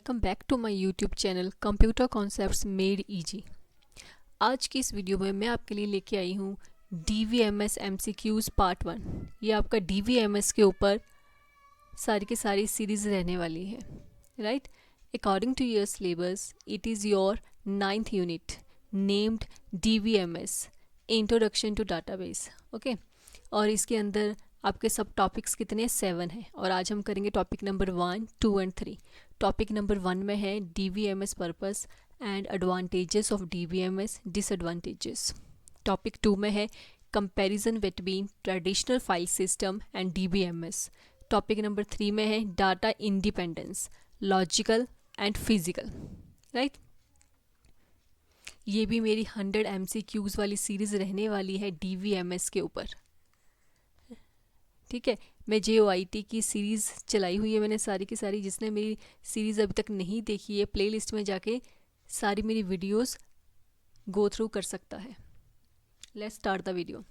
Welcome back to my YouTube channel computer concepts made easy. आज की इस video में मैं आपके लिए लेके आई हूँ DVMS MCQs पार्ट 1। ये आपका DVMS के ऊपर सारी की सारी सीरीज़ रहने वाली है, right. According to your syllabus it is your 9th unit named DVMS introduction to database, okay. और इसके अंदर आपके सब टॉपिक्स कितने 7 हैं और आज हम करेंगे topic number 1, 2 and 3। Topic number 1 में है DVMS purpose and advantages of DVMS, disadvantages. Topic 2 में है comparison between traditional file system and DVMS। Topic number 3 में है data independence, logical and physical, right. ये भी मेरी 100 MCQs वाली सीरीज़ रहने वाली है DVMS के ऊपर, ठीक है। मैं JOIT की सीरीज़ चलाई हुई है मैंने सारी की सारी। जिसने मेरी सीरीज़ अभी तक नहीं देखी है प्लेलिस्ट में जाके सारी मेरी वीडियोस गो थ्रू कर सकता है। Let's start the video.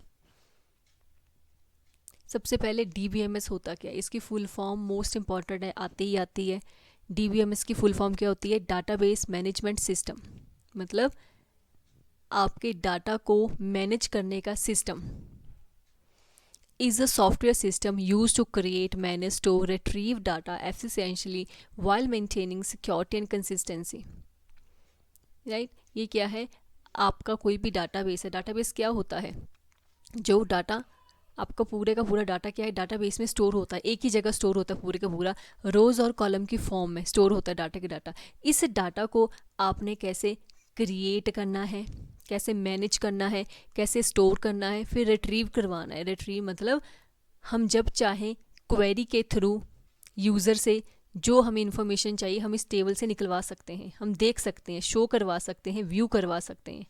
सबसे पहले DVMS होता क्या है, इसकी फुल फॉर्म मोस्ट इम्पॉर्टेंट है, आती है। DVMS की फुल फॉर्म क्या होती है? Database management system. मतलब आपके डाटा को मैनेज करने का system. is a software system used to create, manage, store, retrieve data efficiently while maintaining security and consistency, right। ये क्या है? आपका कोई भी डाटाबेस है। डाटाबेस क्या होता है? जो डाटा आपका पूरे का पूरा डाटा क्या है, डाटाबेस में स्टोर होता है, एक ही जगह स्टोर होता है पूरे का पूरा, रोज़ और कॉलम की फॉर्म में स्टोर होता है डाटा के डाटा। इस डाटा को आपने कैसे क्रिएट करना है, कैसे मैनेज करना है, कैसे स्टोर करना है, फिर रिट्रीव करवाना है। रिट्रीव मतलब हम जब चाहें क्वेरी के थ्रू यूज़र से जो हमें इन्फॉर्मेशन चाहिए हम इस टेबल से निकलवा सकते हैं, हम देख सकते हैं, शो करवा सकते हैं, व्यू करवा सकते हैं,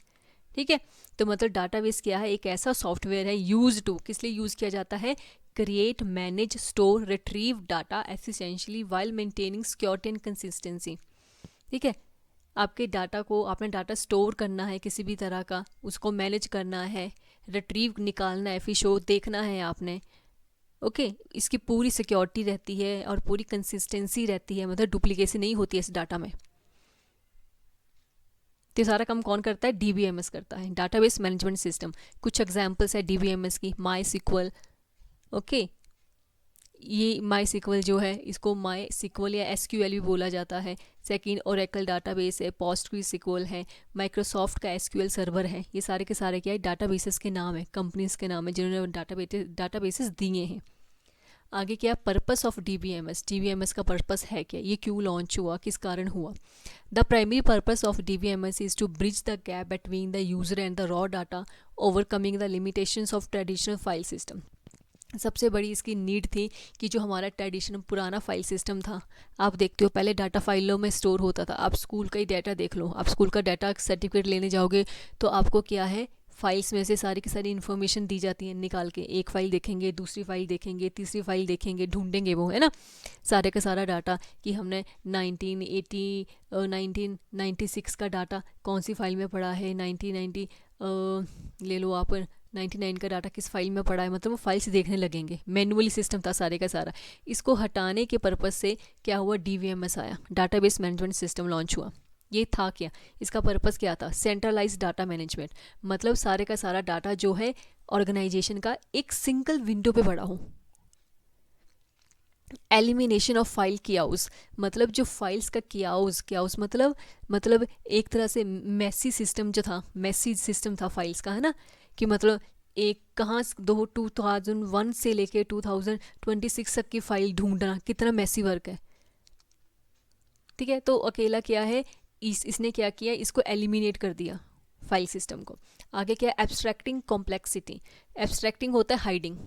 ठीक है। तो मतलब डाटाबेस क्या है? एक ऐसा सॉफ्टवेयर है यूज टू, किस लिए यूज़ किया जाता है? Create, manage, store, retrieve data efficiently while maintaining security and consistency, ठीक है। आपके डाटा को, आपने डाटा स्टोर करना है किसी भी तरह का, उसको मैनेज करना है, रिट्रीव निकालना है, फिर शो देखना है आपने, ओके। इसकी पूरी सिक्योरिटी रहती है और पूरी कंसिस्टेंसी रहती है, मतलब डुप्लीकेसी नहीं होती है इस डाटा में। तो सारा काम कौन करता है? DVMS करता है, डाटाबेस मैनेजमेंट सिस्टम। कुछ एग्जांपल्स है DVMS की। MySQL, okay. ये MySQL जो है इसको MySQL या SQL भी बोला जाता है। सेकंड Oracle डाटाबेस है, PostgreSQL है, माइक्रोसॉफ्ट का SQL सर्वर है। ये सारे के सारे क्या है? डाटाबेसेस के नाम है, कंपनीज के नाम है जिन्होंने डाटाबेसेस दिए हैं। आगे क्या? पर्पस ऑफ DVMS का पर्पस है क्या? ये क्यों लॉन्च हुआ, किस कारण हुआ? The primary purpose of DVMS is to bridge the gap between the user and the raw data, overcoming the limitations of traditional file system. सबसे बड़ी इसकी नीड थी कि जो हमारा ट्रेडिशनल पुराना फाइल सिस्टम था, आप देखते हो पहले डाटा फाइलों में स्टोर होता था। आप स्कूल का ही डाटा देख लो, आप स्कूल का डाटा सर्टिफिकेट लेने जाओगे तो आपको क्या है, फाइल्स में से सारी की सारी इन्फॉर्मेशन दी जाती है निकाल के। एक फ़ाइल देखेंगे, दूसरी फाइल देखेंगे, तीसरी फाइल देखेंगे, ढूंढेंगे वो, है ना, सारे का सारा डाटा कि हमने 1996 का डाटा कौन सी फाइल में पड़ा है, 1990 ले लो आप, 99 का डाटा किस फाइल में पड़ा है, मतलब वो फाइल से देखने लगेंगे। मैनुअली सिस्टम था सारे का सारा। इसको हटाने के पर्पज़ से क्या हुआ? DVMS आया, डाटाबेस मैनेजमेंट सिस्टम लॉन्च हुआ। ये था क्या? इसका पर्पज़ क्या था? सेंट्रलाइज डाटा मैनेजमेंट, मतलब सारे का सारा डाटा जो है ऑर्गेनाइजेशन का एक सिंगल विंडो पे पड़ा हो। एलिमिनेशन ऑफ फाइल कियाउस, मतलब जो फाइल्स का कियाउस मतलब एक तरह से मैसी सिस्टम जो था, मैसी सिस्टम था फाइल्स का, है ना, कि मतलब एक कहाँ 2001 से लेके 2026 तक की फाइल ढूंढना कितना मैसी वर्क है, ठीक है। तो अकेला क्या है, इसने क्या किया, इसको एलिमिनेट कर दिया फाइल सिस्टम को। आगे क्या? एब्स्ट्रैक्टिंग कॉम्प्लेक्सिटी। एब्स्ट्रैक्टिंग होता है hiding,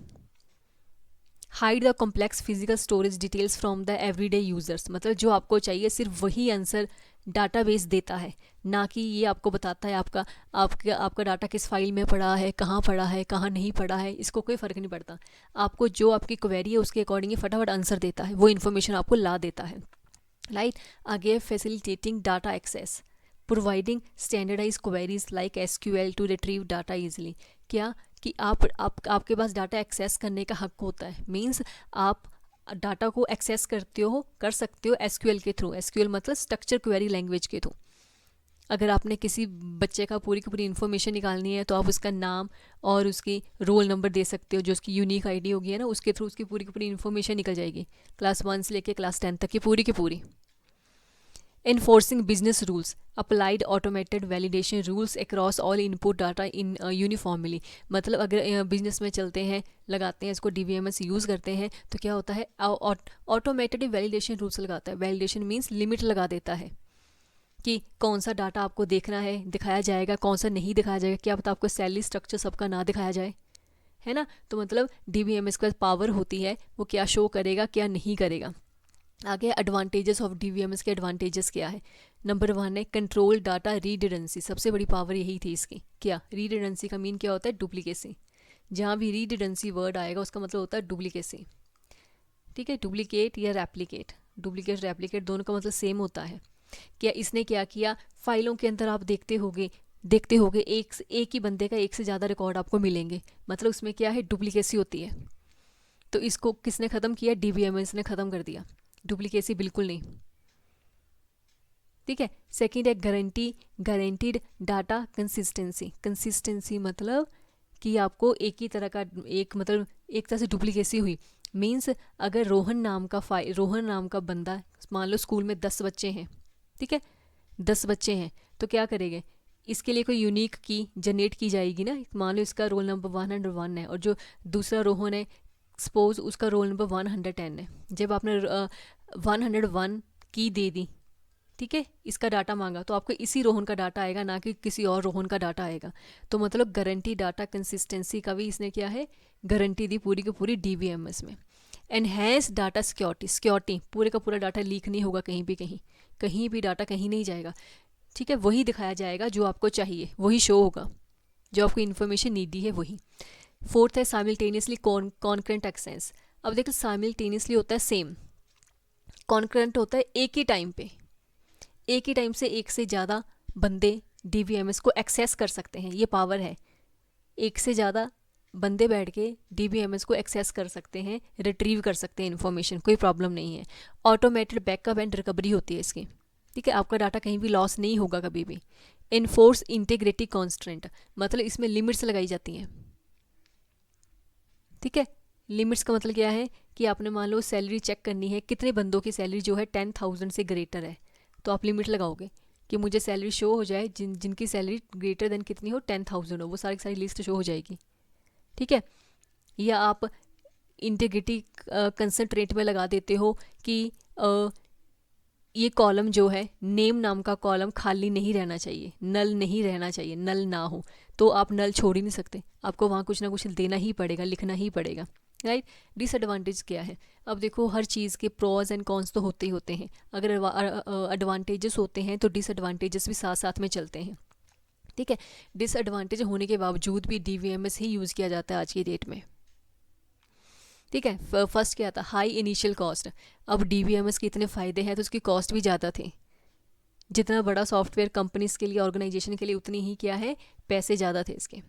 hide the complex physical storage details from the everyday users, मतलब जो आपको चाहिए सिर्फ वही आंसर डाटाबेस देता है, ना कि ये आपको बताता है आपका डाटा किस फाइल में पड़ा है, कहाँ नहीं पड़ा है, इसको कोई फ़र्क नहीं पड़ता। आपको जो आपकी क्वेरी है उसके अकॉर्डिंग फटाफट आंसर देता है, वो इन्फॉर्मेशन आपको ला देता है, राइट। आगे facilitating data access, providing standardize queries like SQL to retrieve data easily. क्या कि आपके पास डाटा एक्सेस करने का हक होता है, मीन्स आप डाटा को एक्सेस कर सकते हो एसक्यूएल के थ्रू। एसक्यूएल मतलब स्ट्रक्चर क्वेरी लैंग्वेज के थ्रू। अगर आपने किसी बच्चे का पूरी की पूरी इन्फॉर्मेशन निकालनी है तो आप उसका नाम और उसकी रोल नंबर दे सकते हो, जो उसकी यूनिक आईडी होगी है ना, उसके थ्रू उसकी पूरी की पूरी इन्फॉर्मेशन निकल जाएगी, क्लास 1 से लेकर क्लास 10 तक की पूरी। Enforcing business rules, applied automated validation rules across all input data in uniformly। मतलब अगर बिजनेस में चलते हैं, लगाते हैं इसको, DVMS यूज़ करते हैं, तो क्या होता है, ऑटोमेटेड वैलिडेशन रूल्स लगाता है। वैलिडेशन मीन्स लिमिट लगा देता है कि कौन सा डाटा आपको देखना है, दिखाया जाएगा, कौन सा नहीं दिखाया जाएगा। क्या पता आपको सैलरी स्ट्रक्चर सबका ना दिखाया जाए, है ना। तो मतलब DVMS के पास पावर होती है, वो क्या शो करेगा क्या नहीं करेगा। आगे एडवांटेजेस ऑफ DVMS के एडवांटेजेस क्या है। नंबर 1 है कंट्रोल डाटा रिडंडेंसी। सबसे बड़ी पावर यही थी इसकी। क्या रिडंडेंसी का मीन क्या होता है, डुप्लीकेसी। जहाँ भी रिडंडेंसी वर्ड आएगा उसका मतलब होता है डुप्लीकेसी, ठीक है। डुप्लीकेट या रेप्लिकेट, डुप्लीकेट रेप्लिकेट दोनों का मतलब सेम होता है। क्या इसने क्या किया, फाइलों के अंदर आप देखते होगे एक ही बंदे का एक से ज़्यादा रिकॉर्ड आपको मिलेंगे, मतलब उसमें क्या है, डुप्लीकेसी होती है। तो इसको किसने ख़त्म किया, DVMS ने ख़त्म कर दिया, डुप्लीकेसी बिल्कुल नहीं, ठीक है। सेकंड है गारंटीड डाटा कंसिस्टेंसी। कंसिस्टेंसी मतलब कि आपको एक ही तरह का, मतलब एक तरह से डुप्लीकेसी हुई मीन्स अगर रोहन नाम का बंदा, मान लो स्कूल में 10 बच्चे हैं, ठीक है, 10 बच्चे हैं, तो क्या करेंगे, इसके लिए कोई यूनिक की जनरेट की जाएगी ना। मान लो इसका रोल नंबर 101 है और जो दूसरा रोहन है, सपोज उसका रोल नंबर 110 है। जब आपने 101 की दे दी, ठीक है, इसका डाटा मांगा, तो आपको इसी रोहन का डाटा आएगा, ना कि किसी और रोहन का डाटा आएगा। तो मतलब गारंटी डाटा कंसिस्टेंसी का भी इसने क्या है, गारंटी दी पूरी की पूरी DVMS में। एनहेंस डाटा सिक्योरिटी, पूरे का पूरा डाटा लीक नहीं होगा कहीं भी डाटा कहीं नहीं जाएगा, ठीक है। वही दिखाया जाएगा जो आपको चाहिए, वही शो होगा, जो आपको इन्फॉर्मेशन नीडी है वही। फोर्थ है साइमल्टेनियसली कॉन्करेंट एक्सेस। अब देखो साइमल्टेनियसली होता है सेम, कॉन्करेंट होता है एक ही टाइम से एक से ज़्यादा बंदे DVMS को एक्सेस कर सकते हैं, ये पावर है। एक से ज़्यादा बंदे बैठ के DVMS को एक्सेस कर सकते हैं, रिट्रीव कर सकते हैं इन्फॉर्मेशन, कोई प्रॉब्लम नहीं है। ऑटोमेटेड बैकअप एंड रिकवरी होती है इसकी, ठीक है, आपका डाटा कहीं भी लॉस नहीं होगा कभी भी। इन्फोर्स इंटीग्रिटी कॉन्स्टेंट, मतलब इसमें लिमिट्स लगाई जाती हैं, ठीक है। लिमिट्स का मतलब क्या है कि आपने मान लो सैलरी चेक करनी है, कितने बंदों की सैलरी जो है 10,000 से ग्रेटर है, तो आप लिमिट लगाओगे कि मुझे सैलरी शो हो जाए जिनकी सैलरी ग्रेटर देन कितनी हो, 10,000 हो, वो सारी सारी लिस्ट शो हो जाएगी, ठीक है। या आप इंटीग्रिटी कंसंट्रेट में लगा देते हो कि ये कॉलम जो है, नेम नाम का कॉलम खाली नहीं रहना चाहिए, नल नहीं रहना चाहिए, नल ना हो, तो आप नल छोड़ ही नहीं सकते, आपको वहाँ कुछ ना कुछ देना ही पड़ेगा, लिखना ही पड़ेगा, राइट। डिसएडवांटेज क्या है, अब देखो हर चीज़ के प्रोज एंड कॉन्स तो होते ही होते हैं। अगर एडवांटेजेस होते हैं तो डिसएडवांटेजेस भी साथ साथ में चलते हैं, ठीक है। डिसएडवांटेज होने के बावजूद भी DVMS ही यूज़ किया जाता है आज की डेट में, ठीक है। फर्स्ट क्या था, हाई इनिशियल कॉस्ट। अब DVMS के इतने फ़ायदे हैं तो उसकी कॉस्ट भी ज़्यादा थी। जितना बड़ा सॉफ्टवेयर कंपनीज के लिए, ऑर्गेनाइजेशन के लिए, उतनी ही क्या है, पैसे ज़्यादा थे इसके।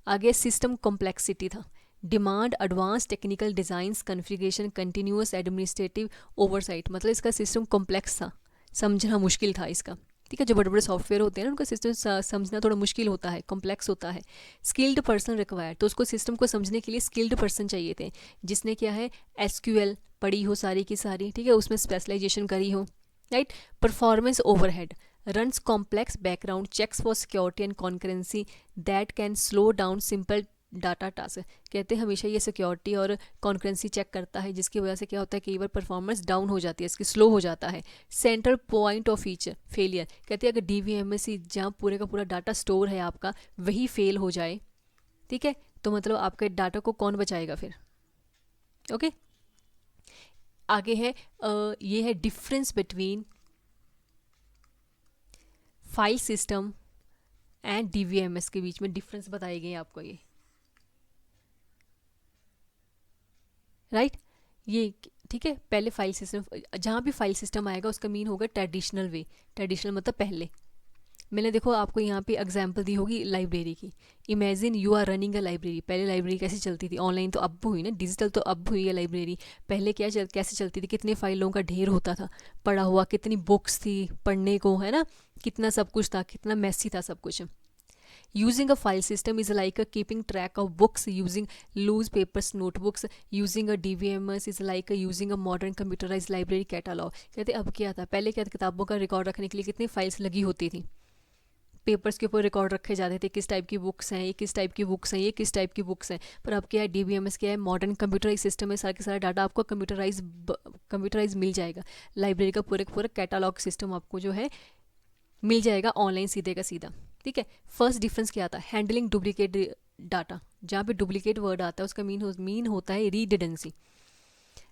आगे सिस्टम कॉम्प्लेक्सिटी था, demand advance technical designs, configuration, continuous administrative oversight. मतलब इसका सिस्टम कॉम्प्लेक्स था, समझना मुश्किल था इसका, ठीक है। जो बड़े बड़े सॉफ्टवेयर होते हैं ना, उनका सिस्टम समझना थोड़ा मुश्किल होता है, कॉम्प्लेक्स होता है। स्किल्ड पर्सन रिक्वायर्ड, तो उसको सिस्टम को समझने के लिए स्किल्ड पर्सन चाहिए थे, जिसने क्या है, SQL पढ़ी हो सारी की सारी, ठीक है, उसमें स्पेशलाइजेशन करी हो, right. Performance overhead, runs complex background checks for security and concurrency that can slow down simple data task. कहते हैं हमेशा ये सिक्योरिटी और कॉन्करेंसी चेक करता है, जिसकी वजह से क्या होता है, कई बार परफॉर्मेंस डाउन हो जाती है, इसकी स्लो हो जाता है। Central point of feature failure, कहते हैं अगर DVMS जहाँ पूरे का पूरा डाटा स्टोर है आपका, वही फेल हो जाए, ठीक है, तो मतलब आपके डाटा को कौन बचाएगा फिर, ओके। आगे है ये है difference between file system and DVMS के बीच में डिफरेंस बताए गए आपको ये, राइट। ये ठीक है, पहले फाइल सिस्टम, जहाँ भी फाइल सिस्टम आएगा उसका मीन होगा ट्रेडिशनल वे, ट्रेडिशनल मतलब पहले, मैंने देखो आपको यहाँ पे एग्जांपल दी होगी लाइब्रेरी की। Imagine you are running a library. पहले लाइब्रेरी कैसे चलती थी? ऑनलाइन तो अब हुई ना, डिजिटल तो अब हुई है लाइब्रेरी। पहले कैसे चलती थी? कितने फाइलों का ढेर होता था पड़ा हुआ, कितनी बुक्स थी पढ़ने को, है ना, कितना सब कुछ था, कितना मैसी था सब कुछ। Using a file system is like a keeping track of books using loose papers notebooks. Using a DVMS is like a using a modern computerized library catalog. कहते अब क्या था? पहले क्या था? किताबों का रिकॉर्ड रखने के लिए कितनी फाइल्स लगी होती थी, पेपर्स के ऊपर रिकॉर्ड रखे जाते थे, किस टाइप की बुक्स हैं, ये किस टाइप की बुक्स हैं, ये किस टाइप की बुक्स हैं। पर अब क्या है? DBMS क्या है? मॉडर्न कंप्यूटराइज सिस्टम है। सारा का सारा डाटा आपको कंप्यूटराइज मिल जाएगा। लाइब्रेरी का पूरा पूरा कैटालॉग सिस्टम आपको जो है मिल जाएगा ऑनलाइन सीधे का सीधा। ठीक है। फर्स्ट डिफरेंस क्या आता है? Handling duplicate data. जहाँ पे डुप्लीकेट वर्ड आता है उसका मीन होता है रीडिडेंसी।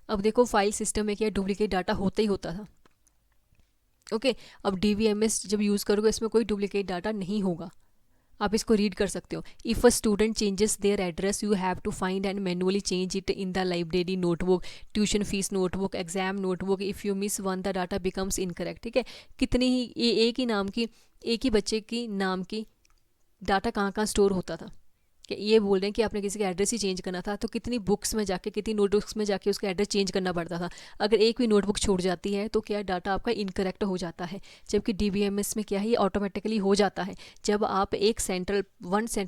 अब देखो फाइल सिस्टम में क्या डुप्लीकेट डाटा होता ही होता था। ओके अब DVMS जब यूज़ करोगे इसमें कोई डुप्लीकेट डाटा नहीं होगा। आप इसको रीड कर सकते हो। If a student changes their address you have to find and manually change it in the library notebook, tuition fees notebook, exam notebook. If you miss one the data becomes incorrect. ठीक है। कितनी ही एक ही बच्चे की नाम की data कहाँ कहाँ स्टोर होता था। कि ये बोल रहे हैं कि आपने किसी का एड्रेस ही चेंज करना था तो कितनी बुक्स में जाके, कितनी नोटबुक्स में जाके उसका एड्रेस चेंज करना पड़ता था। अगर एक भी नोटबुक छूट जाती है तो क्या डाटा आपका इनकरेक्ट हो जाता है। जबकि DBMS में क्या है, ये ऑटोमेटिकली हो जाता है। जब आप एक सेंटर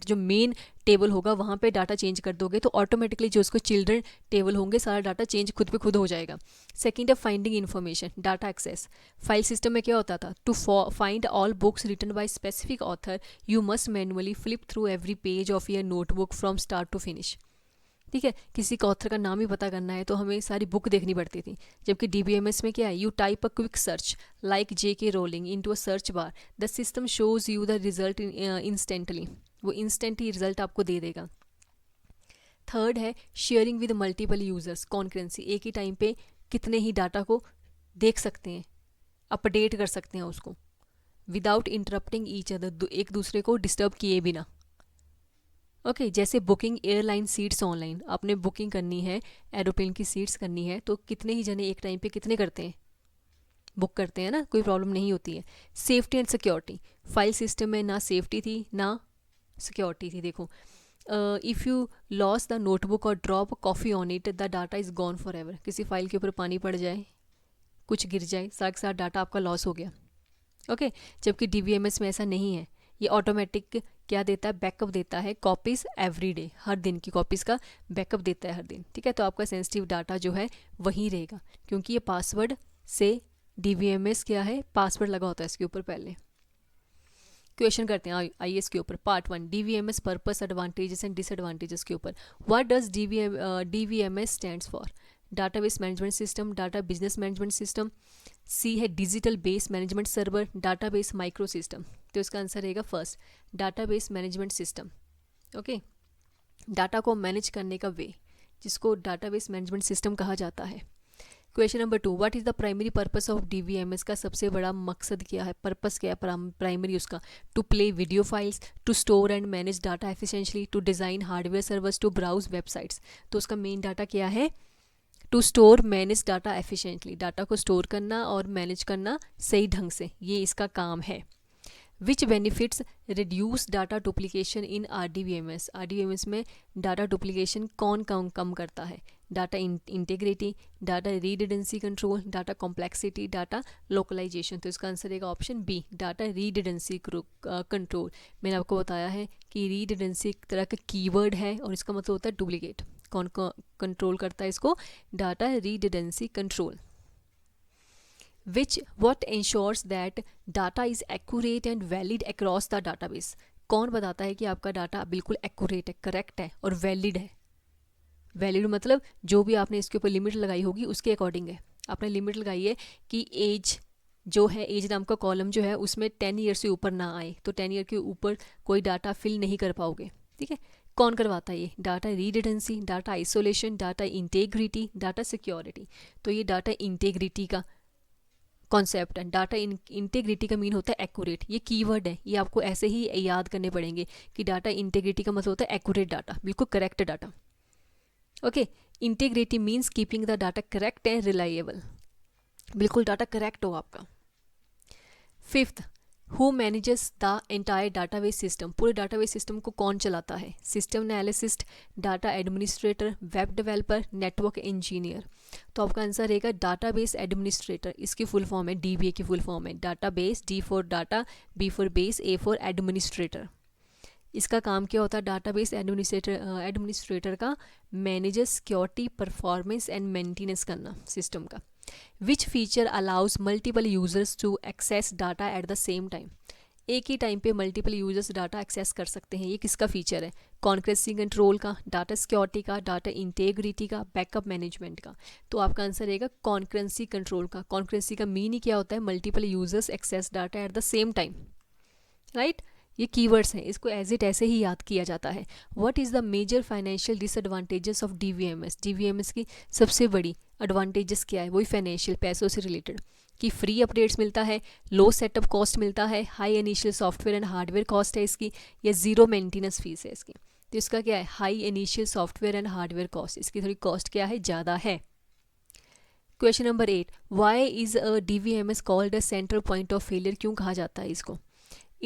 जो मेन टेबल होगा वहाँ पे डाटा चेंज कर दोगे तो ऑटोमेटिकली जो उसको चिल्ड्रन टेबल होंगे सारा डाटा चेंज खुद पे खुद हो जाएगा। सेकंड है finding information, data access. File system में क्या होता था? To find all books written by specific author you must manually flip through every page of your notebook from start to finish. ठीक है। किसी का ऑथर का नाम ही पता करना है तो हमें सारी बुक देखनी पड़ती थी। जबकि DBMS में क्या है? You type a quick search like JK rolling into a search bar, the system shows you the result instantly. वो इंस्टेंट ही रिजल्ट आपको दे देगा। थर्ड है sharing with multiple users, concurrency. एक ही टाइम पे कितने ही डाटा को देख सकते हैं, अपडेट कर सकते हैं उसको विदाउट इंटरप्टिंग ईच अदर, एक दूसरे को डिस्टर्ब किए बिना। ओके जैसे बुकिंग एयरलाइन सीट्स ऑनलाइन, आपने बुकिंग करनी है, एरोप्लेन की सीट्स करनी है तो कितने ही जने एक टाइम पे कितने करते हैं, बुक करते हैं ना, कोई प्रॉब्लम नहीं होती है। Safety and security, file system में ना सेफ्टी थी ना सिक्योरिटी थी। देखो if you lose the notebook और drop coffee on it the data is gone forever. किसी फाइल के ऊपर पानी पड़ जाए, कुछ गिर जाए, साथ के साथ डाटा आपका लॉस हो गया। ओके जबकि DBMS में ऐसा नहीं है। ये ऑटोमेटिक क्या देता है? बैकअप देता है, कॉपीज़ एवरी डे, हर दिन की कॉपीज़ का बैकअप देता है हर दिन। ठीक है। तो आपका सेंसिटिव डाटा जो है वहीं रहेगा क्योंकि ये पासवर्ड से DBMS क्या है, पासवर्ड लगा होता है इसके ऊपर। पहले क्वेश्चन करते हैं IAS के ऊपर, part 1 DBMS purpose, advantages and disadvantages के ऊपर। What does DBMS stands for? Database management system, data business management system, C है digital base management server, database micro system. तो इसका आंसर रहेगा first, database management system. Okay data को manage करने का वे जिसको डाटाबेस मैनेजमेंट सिस्टम कहा जाता है। Question number 2, what is the primary purpose of DBMS? का सबसे बड़ा मकसद क्या है, पर्पस क्या है प्राइमरी उसका? To play video files, to store and manage data efficiently, to design hardware servers, to browse websites. तो उसका मेन डाटा क्या है? To store manage data efficiently, data को स्टोर करना और मैनेज करना सही ढंग से, ये इसका काम है। Which benefits reduce data duplication in RDBMS में डाटा डुप्लीकेशन कौन कम करता है? Data integrity, data redundancy control, data complexity, data localization. तो इसका आंसर रहेगा option B, data redundancy control. मैंने आपको बताया है कि रीडिडेंसी एक तरह का कीवर्ड है और इसका मतलब होता है डुप्लीकेट। कौन कंट्रोल करता है इसको? Data redundancy control. what ensures that data is accurate and valid across the database? कौन बताता है कि आपका डाटा बिल्कुल एक्यूरेट है, करेक्ट है और वैलिड है? वैलिड मतलब जो भी आपने इसके ऊपर लिमिट लगाई होगी उसके अकॉर्डिंग है। आपने लिमिट लगाई है कि एज जो है, एज नाम का कॉलम जो है उसमें 10 ईयर से ऊपर ना आए, तो 10 ईयर के ऊपर कोई डाटा फिल नहीं कर पाओगे। ठीक है। कौन करवाता है ये? Data redundancy, data isolation, data integrity, data security. तो ये डाटा इंटेग्रिटी का कॉन्सेप्ट है। डाटा इंटेग्रिटी का मीन होता है एक्यूरेट, ये कीवर्ड है, ये आपको ऐसे ही याद करने पड़ेंगे कि डाटा इंटेग्रिटी का मतलब होता है एक्यूरेट डाटा, बिल्कुल correct data. Okay integrity means keeping the data correct and reliable, बिल्कुल डाटा करेक्ट हो आपका। Fifth, who manages the entire database system, पूरे डाटाबेस सिस्टम को कौन चलाता है? System analyst, data administrator, web developer, network engineer. तो आपका आंसर रहेगा डाटाबेस एडमिनिस्ट्रेटर। इसकी फुल फॉर्म है, डीबीए की फुल फॉर्म है database, D for data, B for base, A for administrator. इसका काम क्या होता है? डाटाबेस एडमिनिस्ट्रेटर का manager security, performance and maintenance करना सिस्टम का। Which feature allows multiple users to access data at the same time, एक ही टाइम पे मल्टीपल यूजर्स डाटा एक्सेस कर सकते हैं, ये किसका फीचर है? कॉन्करेंसी कंट्रोल का, डाटा सिक्योरिटी का, डाटा इंटेग्रिटी का, बैकअप मैनेजमेंट का। तो आपका आंसर रहेगा कॉन्करेंसी कंट्रोल का। कॉन्करेंसी का मीन ही क्या होता है? Multiple users access data at the same time, right. ये कीवर्ड्स हैं, इसको एज इट ऐसे ही याद किया जाता है। What is the major financial disadvantages of DBMS, DBMS की सबसे बड़ी एडवांटेजेस क्या है? वही फाइनेंशियल, पैसों से रिलेटेड, कि फ्री अपडेट्स मिलता है, लो सेटअप कॉस्ट मिलता है, high initial software and hardware cost है इसकी, या जीरो मेंटेनेंस फीस है इसकी। तो इसका क्या है? High initial software and hardware cost, इसकी थोड़ी कॉस्ट क्या है? ज़्यादा है। Question number 8, why is a DBMS called a central point of failure, क्यों कहा जाता है इसको?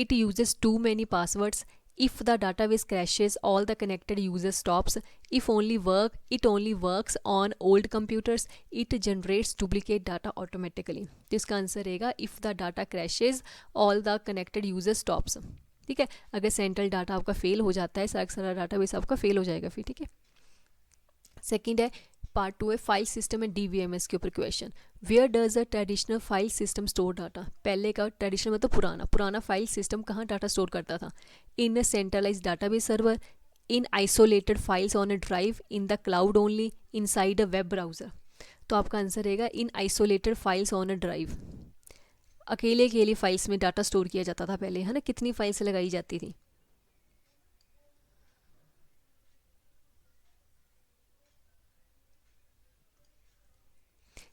It uses too many passwords. If the database crashes, all the connected users stops. It only works on old computers. It generates duplicate data automatically. तो इसका answer रहेगा if the data crashes, all the connected users stops. ठीक है, अगर central data आपका fail हो जाता है, सारा डाटाबेस आपका फेल हो जाएगा फिर। ठीक है, सेकंड है पार्ट 2 है फाइल सिस्टम एंड डीवीएमएस के ऊपर question. Where does a traditional file system store data, पहले का ट्रेडिशनल मतलब पुराना फाइल सिस्टम कहाँ डाटा स्टोर करता था? In a centralized database server, in isolated files on a drive, in the cloud only, inside a web browser. तो आपका answer रहेगा in isolated files on a drive. अकेले files में data store किया जाता था पहले, है ना, कितनी फाइल्स लगाई जाती थी।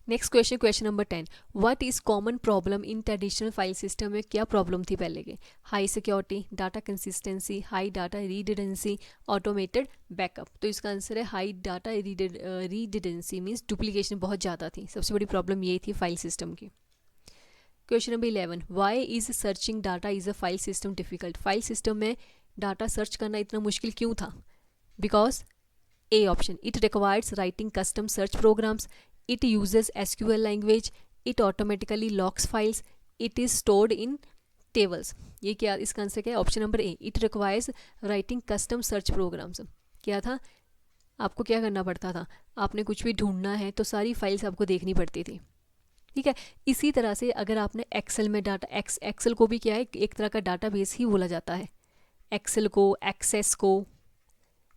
Next question, question number 10, what is common problem in traditional file system में? क्या प्रॉब्लम थी पहले के? High security, data consistency, high data redundancy, automated backup. तो इसका आंसर है high data redundancy, means duplication बहुत ज़्यादा थी, सबसे बड़ी प्रॉब्लम ये थी फाइल सिस्टम की। Question number 11, why is searching data is a file system difficult, file system में डाटा सर्च करना इतना मुश्किल क्यों था? Because A option, it requires writing custom search programs, it uses SQL language, it automatically locks files, it is stored in tables। ये क्या, इसका answer क्या है? Option number A, it requires writing custom search programs. क्या था? आपको क्या करना पड़ता था? आपने कुछ भी ढूंढना है तो सारी फाइल्स आपको देखनी पड़ती थी। ठीक है, इसी तरह से अगर आपने एक्सेल में डाटा, एक्सेल को भी क्या है, एक तरह का डाटाबेस ही बोला जाता है। एक्सेल को, एक्सेस को,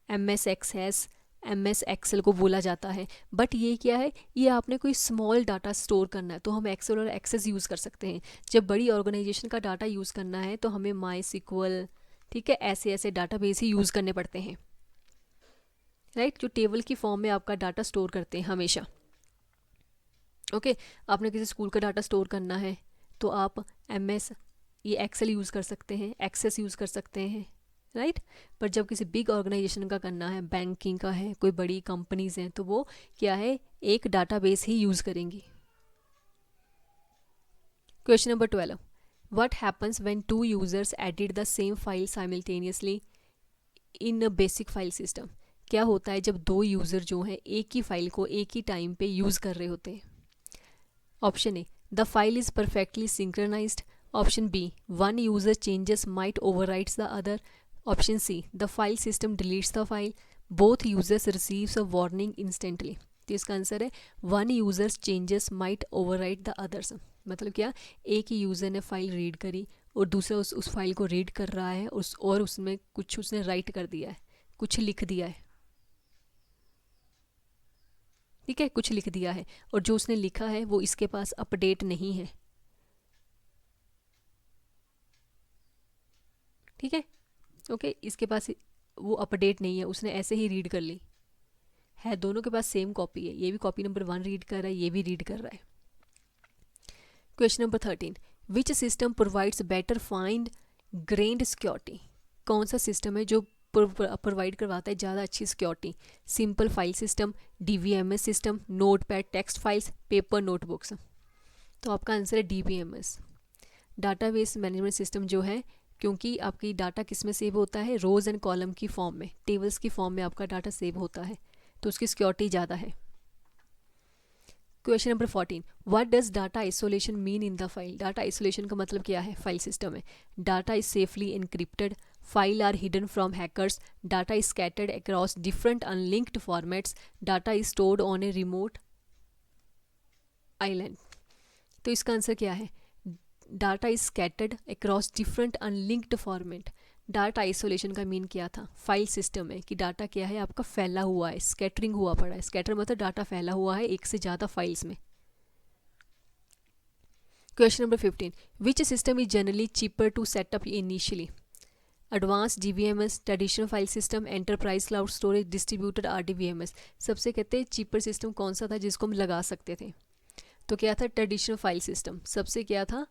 MS एक्सेस, MS एक्सेल को बोला जाता है। बट ये क्या है, ये आपने कोई स्मॉल डाटा स्टोर करना है तो हम एक्सेल और एक्सेस यूज़ कर सकते हैं। जब बड़ी ऑर्गेनाइजेशन का डाटा यूज़ करना है तो हमें माई सिक्वल, ठीक है, ऐसे ऐसे डाटाबेस ही यूज़ करने पड़ते हैं, राइट, जो टेबल की फॉर्म में आपका डाटा स्टोर करते हैं हमेशा। ओके, आपने किसी स्कूल का डाटा स्टोर करना है तो आप MS, ये एक्सेल यूज़ कर सकते हैं, एक्सेस यूज़ कर सकते हैं, राइट। पर जब किसी बिग ऑर्गेनाइजेशन का करना है, बैंकिंग का है, कोई बड़ी कंपनीज हैं, तो वो क्या है, एक डाटाबेस ही यूज़ करेंगी। Question number 12, what happens when two users edit the same file simultaneously in a basic file system? क्या होता है जब दो यूज़र जो हैं एक ही फाइल को एक ही टाइम पे यूज़ कर रहे होते हैं? Option A, the file is perfectly synchronized. Option B, one user changes might overwrites the other. Option C, the file system deletes the file. Both users receives a warning instantly. तो इसका answer है one users changes might overwrite the others. मतलब क्या, एक ही user ने file read करी और दूसरा उस फाइल को रीड कर रहा है, और उसमें कुछ उसने राइट कर दिया है, कुछ लिख दिया है, ठीक है, कुछ लिख दिया है, और जो उसने लिखा है वो इसके पास अपडेट नहीं है। ठीक है, ओके, इसके पास वो अपडेट नहीं है, उसने ऐसे ही रीड कर ली है। दोनों के पास सेम कॉपी है, ये भी कॉपी नंबर 1 रीड कर रहा है, ये भी रीड कर रहा है। Question number 13, which system provides better find grand security? कौन सा सिस्टम है जो प्रोवाइड करवाता है ज़्यादा अच्छी security? Simple file system, DBMS system, notepad text files, paper notebooks. तो आपका आंसर है DBMS। डाटाबेस मैनेजमेंट सिस्टम जो है, क्योंकि आपकी डाटा किस में सेव होता है, रोज़ एंड कॉलम की फॉर्म में, टेबल्स की फॉर्म में आपका डाटा सेव होता है, तो उसकी सिक्योरिटी ज़्यादा है। Question number 14, what does data isolation mean in the file. Data isolation का मतलब क्या है फाइल सिस्टम में। Data is safely encrypted, file are hidden from hackers, data is scattered across different unlinked formats, data is stored on a remote island. तो इसका answer क्या है, data is scattered across different unlinked format. Data isolation का mean क्या था, file system है कि data क्या है आपका फैला हुआ है, स्कैटरिंग हुआ पड़ा है। स्कैटर मतलब डाटा फैला हुआ है एक से ज़्यादा फाइल्स में। Question number 15, which system is generally cheaper to setup initially. Advance DBMS, traditional file system, enterprise cloud storage, distributed RDBMS। सबसे कहते हैं चीपर सिस्टम कौन सा था जिसको हम लगा सकते थे, तो क्या था ट्रेडिशनल फाइल सिस्टम। सबसे क्या था,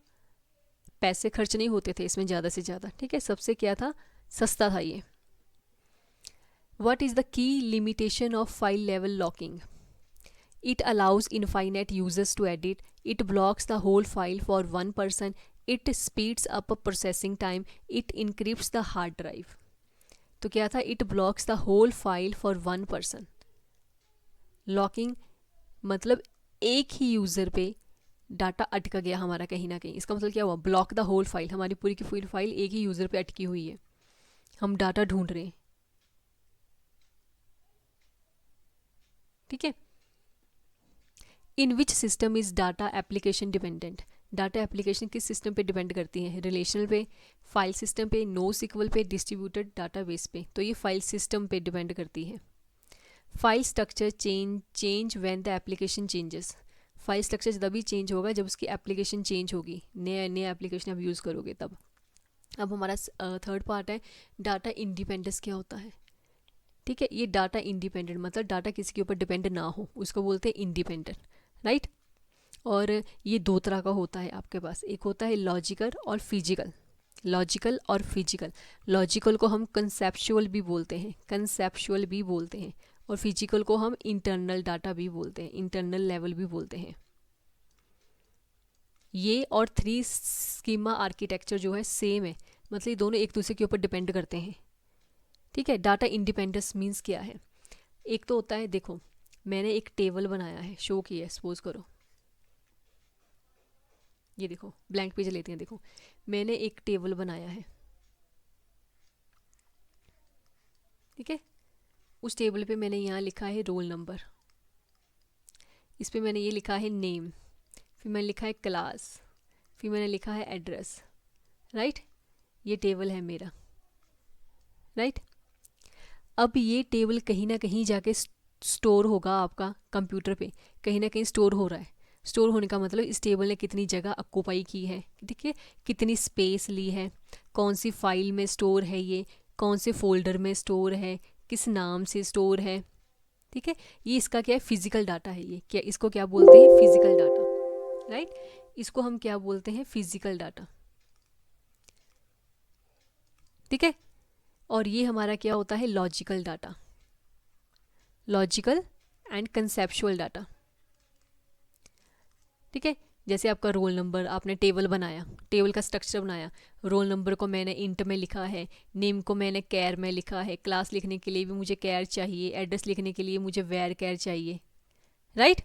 पैसे खर्च नहीं होते थे इसमें ज़्यादा से ज़्यादा, ठीक है। सबसे क्या था, सस्ता था ये। What is the key limitation of file level locking. It allows infinite users to edit, it blocks the whole file for one person, it speeds up processing time, it encrypts the hard drive. तो क्या था, it blocks the whole file for one person. Locking मतलब एक ही user पे data अटका गया हमारा कहीं ना कहीं, इसका मतलब क्या हुआ, ब्लॉक द होल फाइल, हमारी पूरी की पूरी फाइल एक ही यूज़र पे अटकी हुई है, हम डाटा ढूंढ रहे हैं, ठीक है। In which system is data application dependent. Data application किस सिस्टम पे डिपेंड करती हैं, रिलेशनल पे, फाइल सिस्टम पे, NoSQL पे, डिस्ट्रीब्यूटेड डाटाबेस पे। तो ये फाइल सिस्टम पे डिपेंड करती है। File structure change when the application changes. File structure तभी चेंज होगा जब उसकी एप्लीकेशन चेंज होगी, नया एप्लीकेशन आप यूज़ करोगे तब। अब हमारा थर्ड पार्ट है डाटा इंडिपेंडेंस क्या होता है, ठीक है। ये डाटा इंडिपेंडेंट मतलब डाटा किसी के ऊपर डिपेंड ना हो, उसको बोलते हैं इंडिपेंडेंट, राइट। और ये दो तरह का होता है आपके पास, एक होता है लॉजिकल और फिजिकल। लॉजिकल और फिजिकल, लॉजिकल को हम कंसेप्चुअल भी बोलते हैं, कंसेप्चुअल भी बोलते हैं, और फिजिकल को हम इंटरनल डाटा भी बोलते हैं, इंटरनल लेवल भी बोलते हैं। ये और 3 स्कीमा आर्किटेक्चर जो है सेम है, मतलब ये दोनों एक दूसरे के ऊपर डिपेंड करते हैं, ठीक है। डाटा इंडिपेंडेंस मीन्स क्या है, एक तो होता है, देखो मैंने एक टेबल बनाया है, शो किया है, सपोज करो ये देखो ब्लैंक पेज लेते हैं, देखो मैंने एक टेबल बनाया है, ठीक है। उस टेबल पे मैंने यहाँ लिखा है रोल नंबर, इस पे मैंने ये लिखा है नेम, फिर मैंने लिखा है क्लास, फिर मैंने लिखा है एड्रेस, राइट। ये टेबल है मेरा, राइट। अब ये टेबल कहीं ना कहीं जाके स्टोर होगा आपका कंप्यूटर पे, कहीं ना कहीं स्टोर हो रहा है। स्टोर होने का मतलब इस टेबल ने कितनी जगह ऑक्यूपाई की है, ठीक है, कितनी स्पेस ली है, कौन सी फाइल में स्टोर है, ये कौन से फोल्डर में स्टोर है, किस नाम से स्टोर है, ठीक है। ये इसका क्या है, फिजिकल डाटा है। ये क्या, इसको क्या बोलते हैं, फिजिकल डाटा, राइट। इसको हम क्या बोलते हैं, फिजिकल डाटा, ठीक है। और ये हमारा क्या होता है, logical data, logical and conceptual data, ठीक है। जैसे आपका रोल नंबर, आपने टेबल बनाया, टेबल का स्ट्रक्चर बनाया, रोल नंबर को मैंने इंट में लिखा है, नेम को मैंने कैर में लिखा है, क्लास लिखने के लिए भी मुझे कैर चाहिए, एड्रेस लिखने के लिए मुझे वेर कैर चाहिए, राइट।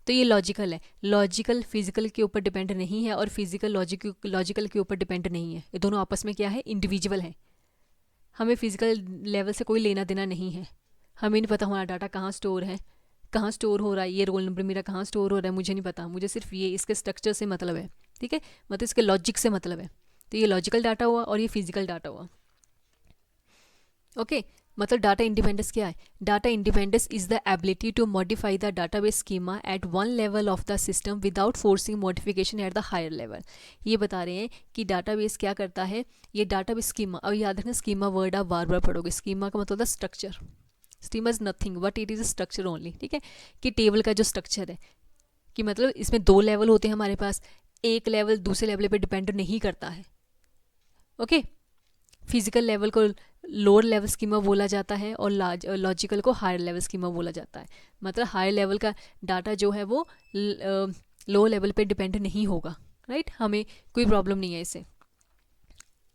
तो ये लॉजिकल है। लॉजिकल फिजिकल के ऊपर डिपेंड नहीं है और फिजिकल लॉजिकल के ऊपर डिपेंड नहीं है, ये दोनों आपस में क्या है, इंडिविजुअल है। हमें फिजिकल लेवल से कोई लेना देना नहीं है, हमें नहीं पता हमारा डाटा कहाँ स्टोर है, कहाँ स्टोर हो रहा है, ये रोल नंबर मेरा कहाँ स्टोर हो रहा है मुझे नहीं पता, मुझे सिर्फ ये इसके स्ट्रक्चर से मतलब है, ठीक है, मतलब इसके लॉजिक से मतलब है। तो ये लॉजिकल डाटा हुआ और ये फिजिकल डाटा हुआ, ओके। मतलब डाटा इंडिपेंडेंस क्या है, data independence is the ability to modify the database schema at one level of the system without forcing modification at the higher level. ये बता रहे हैं कि डाटाबेस क्या करता है, ये डाटाबेस स्कीमा, अब याद रखना स्कीमा वर्ड आप बार बार पढ़ोगे, स्कीमा का मतलब structure, schema is nothing but it is a structure only, ठीक है। कि टेबल का जो स्ट्रक्चर है, कि मतलब इसमें 2 लेवल होते हैं हमारे पास, एक लेवल दूसरे लेवल पे डिपेंड नहीं करता है, ओके। फिजिकल लेवल को लोअर लेवल स्कीमा बोला जाता है और लॉजिकल को हायर लेवल स्कीमा बोला जाता है। मतलब हायर लेवल का डाटा जो है वो लोअर लेवल पे डिपेंड नहीं होगा, राइट, हमें कोई प्रॉब्लम नहीं है इससे,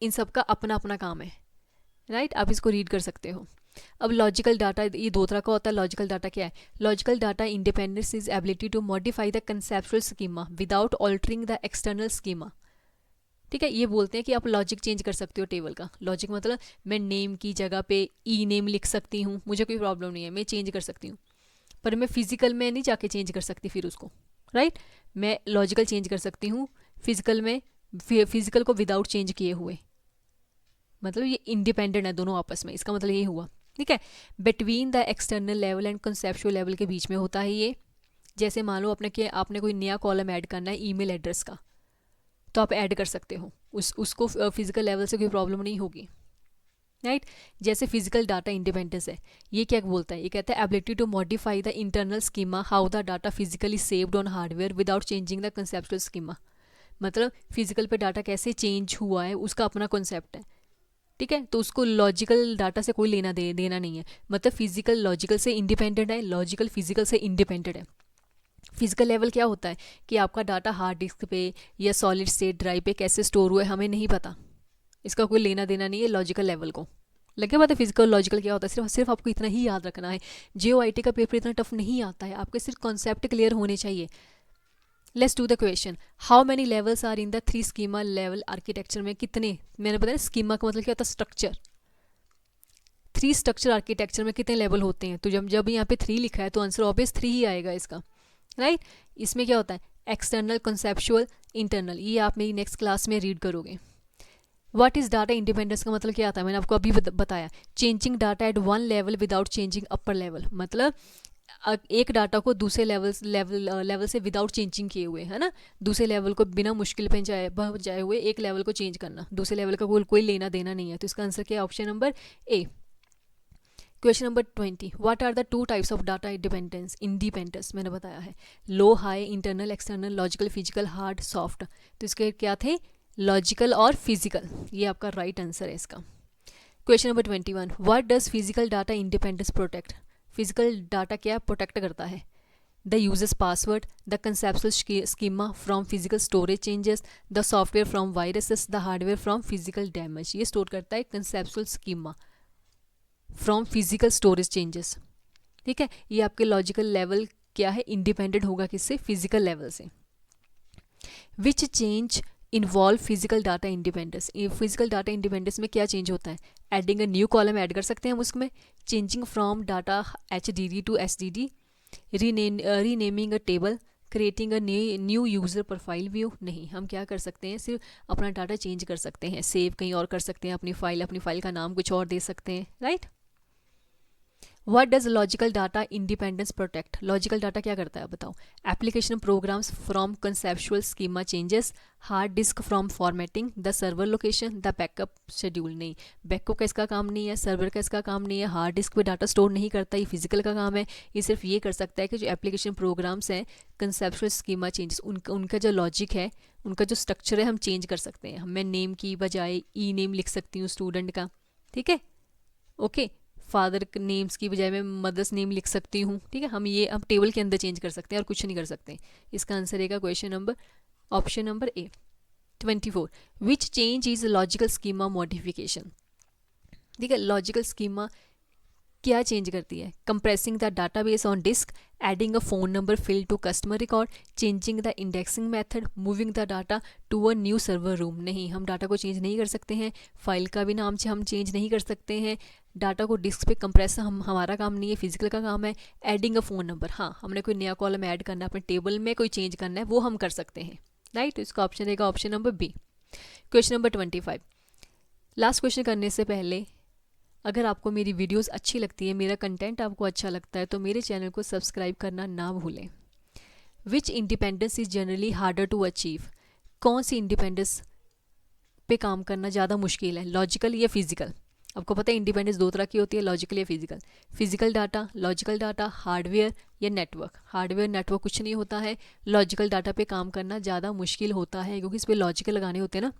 इन सब का अपना अपना काम है, राइट, आप इसको रीड कर सकते हो। अब लॉजिकल डाटा, ये दो तरह का होता है। लॉजिकल डाटा क्या है? Logical data independence is ability to modify the conceptual schema without altering the external schema. ठीक है, ये बोलते हैं कि आप लॉजिक चेंज कर सकते हो टेबल का। लॉजिक मतलब मैं नेम की जगह पे ई नेम लिख सकती हूँ, मुझे कोई प्रॉब्लम नहीं है, मैं चेंज कर सकती हूँ, पर मैं फिजिकल में नहीं जाके चेंज कर सकती फिर उसको, राइट। मैं लॉजिकल चेंज कर सकती हूँ, फिजिकल में फिजिकल को विदाउट चेंज किए हुए, मतलब ये इंडिपेंडेंट है दोनों आपस में, इसका मतलब ये हुआ। ठीक है, between the external level and conceptual level के बीच में होता है ये। जैसे मान लो आपने कोई नया कॉलम ऐड करना है ईमेल एड्रेस का, तो आप ऐड कर सकते हो, उसको फिजिकल लेवल से कोई प्रॉब्लम नहीं होगी, राइट। जैसे फिजिकल डाटा इंडिपेंडेंस है, ये क्या बोलता है? ये कहता है ability to modify the internal schema how the data physically saved on hardware without changing the conceptual schema. मतलब फिजिकल पे डाटा कैसे चेंज हुआ है उसका अपना कॉन्सेप्ट है, ठीक है। तो उसको लॉजिकल डाटा से कोई देना नहीं है। मतलब फिजिकल लॉजिकल से इंडिपेंडेंट है, लॉजिकल फिजिकल से इंडिपेंडेंट है। फिजिकल लेवल क्या होता है कि आपका डाटा हार्ड डिस्क पे या सॉलिड स्टेट ड्राइव पे कैसे स्टोर हुआ है हमें नहीं पता, इसका कोई लेना देना नहीं है लॉजिकल लेवल को। लगे बात है फिजिकल लॉजिकल क्या होता है? सिर्फ आपको इतना ही याद रखना है। JOIT का पेपर इतना टफ नहीं आता है, आपके सिर्फ कॉन्सेप्ट क्लियर होने चाहिए। Let's do the question, how many levels are in the 3 schema level architecture में? कितने? मैंने बताया स्कीमा का मतलब क्या होता है? स्ट्रक्चर। 3 स्ट्रक्चर आर्किटेक्चर में कितने लेवल होते हैं? तो जब यहाँ पे 3 लिखा है तो आंसर ऑब्वियस 3 ही आएगा इसका, राइट। इसमें क्या होता है? External, conceptual, internal. ये आप मेरी नेक्स्ट क्लास में रीड करोगे। व्हाट इज डाटा इंडिपेंडेंस का मतलब क्या आता है? मैंने आपको अभी बताया, changing data at one level without changing upper level. मतलब एक डाटा को दूसरे लेवल से विदाउट चेंजिंग किए हुए, है ना, दूसरे लेवल को बिना मुश्किल पे जाए हुए एक लेवल को चेंज करना, दूसरे लेवल का कोई लेना देना नहीं है। तो इसका आंसर क्या है? Option number A. Question number 20, what are the 2 types of data independence? मैंने बताया है low, high, internal, external, logical, physical, hard, soft. तो इसके क्या थे? लॉजिकल और फिजिकल। ये आपका राइट आंसर है इसका। Question number 21, what does physical data independence protect? Physical data क्या प्रोटेक्ट करता है? The users password, the conceptual schema from physical storage changes, the software from viruses, the hardware from physical damage. ये store करता है conceptual schema from physical storage changes. ठीक है, ये आपके लॉजिकल लेवल क्या है? इंडिपेंडेंट होगा किससे? फिजिकल लेवल से। Which change involve physical data independence? Physical data independence में क्या चेंज होता है? Adding a new column add कर सकते हैं हम उसमें, changing from data HDD to SDD, renaming a table, creating a new user profile view. नहीं, हम क्या कर सकते हैं? सिर्फ अपना डाटा चेंज कर सकते हैं, सेव कहीं और कर सकते हैं अपनी फाइल का नाम कुछ और दे सकते हैं, right. What does logical data independence protect? Logical data क्या करता है बताओ? Application programs from conceptual schema changes, hard disk from formatting, the server location, the backup schedule. नहीं, बैकअप का इसका काम नहीं है, सर्वर का इसका काम नहीं है, हार्ड डिस्क पे डाटा स्टोर नहीं करता, ये फिजिकल का काम है। ये सिर्फ ये कर सकता है कि जो एप्लीकेशन प्रोग्राम्स हैं कंसेप्चुअल स्कीमा चेंजेस, उनका जो लॉजिक है, उनका जो स्ट्रक्चर है हम चेंज कर सकते हैं। मैं नेम की बजाय ई नेम लिख सकती हूँ स्टूडेंट का, ठीक है, ओके। फादर नेम्स की बजाय मैं मदर्स नेम लिख सकती हूँ, ठीक है। हम टेबल के अंदर चेंज कर सकते हैं और कुछ नहीं कर सकते। इसका आंसर रहेगा question number option number A. 24, which change is logical schema modification? ठीक है, लॉजिकल स्कीमा क्या चेंज करती है? Compressing the database on disk, adding a phone number field to customer record, changing the indexing method, moving the data to a new server room. नहीं, हम data को change नहीं कर सकते हैं, फाइल का भी नाम हम चेंज नहीं कर सकते हैं, डाटा को डिस्क पे कंप्रेस हमारा काम नहीं है, फिजिकल का काम है। एडिंग अ फ़ोन नंबर, हाँ, हमने कोई नया कॉलम ऐड करना है, अपने टेबल में कोई चेंज करना है, वो हम कर सकते हैं, राइट। तो इसका ऑप्शन रहेगा option number B. Question number 25, last question करने से पहले अगर आपको मेरी वीडियोस अच्छी लगती है, मेरा कंटेंट आपको अच्छा लगता है, तो मेरे चैनल को सब्सक्राइब करना ना भूलें। Which independence is generally harder to achieve? कौन सी इंडिपेंडेंस पे काम करना ज़्यादा मुश्किल है, लॉजिकल या फिजिकल? आपको पता है इंडिपेंडेंस 2 तरह की होती है, लॉजिकल या physical. Physical data, logical data, hardware या नेटवर्क। हार्डवेयर नेटवर्क कुछ नहीं होता है, लॉजिकल डाटा पे काम करना ज़्यादा मुश्किल होता है क्योंकि इस पर लॉजिकल लगाने होते हैं ना,